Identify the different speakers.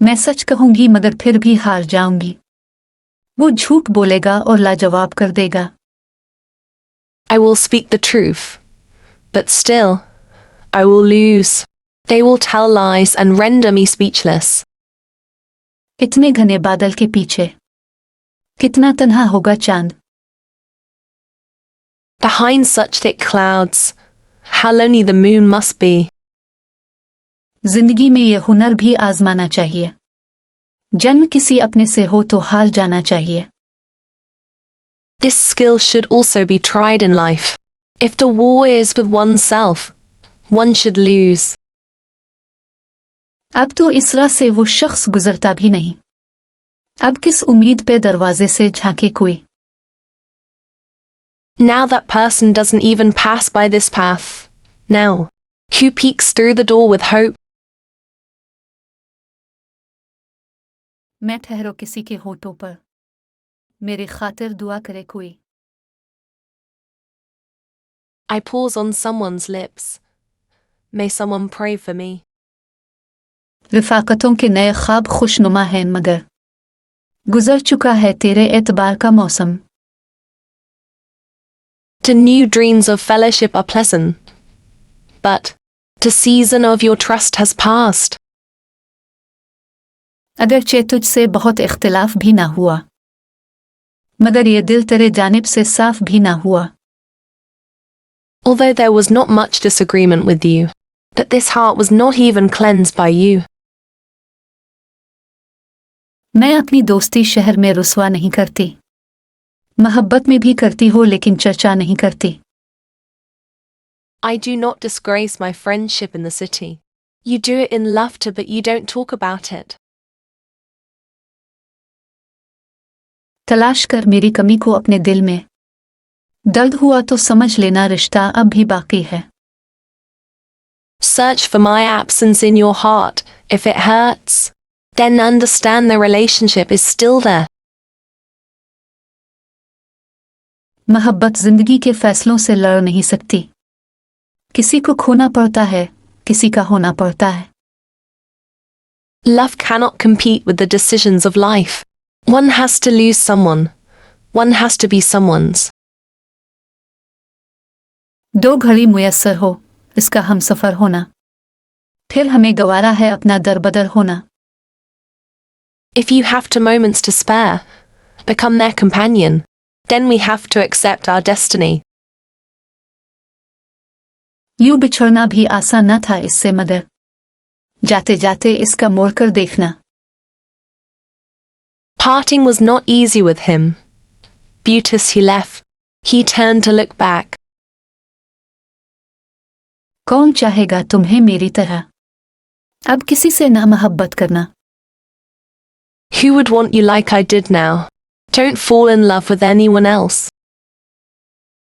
Speaker 1: मैं सच कहूंगी मगर फिर भी हार जाऊंगी। वो झूठ बोलेगा और लाजवाब कर देगा।
Speaker 2: I will speak the truth, but still, I will lose. They will tell lies and render me speechless.
Speaker 1: इतने घने बादल के पीछे कितना तन्हा होगा चांद।
Speaker 2: Behind such thick clouds, how lonely the moon must be.
Speaker 1: जिंदगी में ये हुनर भी आजमाना चाहिए। जन्म किसी अपने से हो तो हार जाना चाहिए।
Speaker 2: This skill should also be tried in life. If the war is with oneself, one should lose.
Speaker 1: अब तो इस राह से वो शख्स गुजरता भी नहीं। अब किस उम्मीद पे दरवाजे से झांके कोई।
Speaker 2: Now that person doesn't even pass by this path. Now, who peeks through the door with hope?
Speaker 1: मैं ठहरो किसी के होठों पर, मेरी खातिर दुआ करे कोई।
Speaker 2: I pause on someone's lips. May someone pray for me.
Speaker 1: रिफाकतों के नए ख्वाब खुशनुमा हैं मगर गुजर चुका है तेरे एतबार का मौसम।
Speaker 2: The new dreams of fellowship are pleasant, but the season of your trust has passed.
Speaker 1: अगरचे तुझसे बहुत इख्तिलाफ भी ना हुआ, मगर ये दिल तेरे जानिब से साफ भी ना हुआ।
Speaker 2: Although there was not much disagreement with you, that this heart was not even cleansed by you.
Speaker 1: मैं अपनी दोस्ती शहर में रुसवा नहीं करती, मोहब्बत में भी करती हो लेकिन चर्चा नहीं करती।
Speaker 2: I do not disgrace my friendship in the city. You do it in laughter, but you don't talk about it.
Speaker 1: तलाश कर मेरी कमी को अपने दिल में, दर्द हुआ तो समझ लेना रिश्ता अब भी बाकी है।
Speaker 2: Search for my absence in your heart. If it hurts, then understand the relationship is still there.
Speaker 1: मोहब्बत जिंदगी के फैसलों से लड़ नहीं सकती। किसी को खोना पड़ता है, किसी का होना पड़ता है।
Speaker 2: Love cannot compete with the decisions of life. One has to lose someone. One has to be someone's.
Speaker 1: दो घड़ी मुयस्सर हो, इसका हम सफर होना। फिर हमें गवारा है अपना दरबदर होना।
Speaker 2: If you have 2 moments to spare, become their companion. Then we have to accept our destiny.
Speaker 1: यूं बिछड़ना भी आसान न था इससे मगर जाते जाते इसका मोड़ कर देखना।
Speaker 2: Parting was not easy with him. Beauteous he left. He turned to look back.
Speaker 1: कौन चाहेगा तुम्हें मेरी तरह? अब किसी से ना मोहब्बत करना।
Speaker 2: Who would want you like I did now? Don't fall in love with anyone else.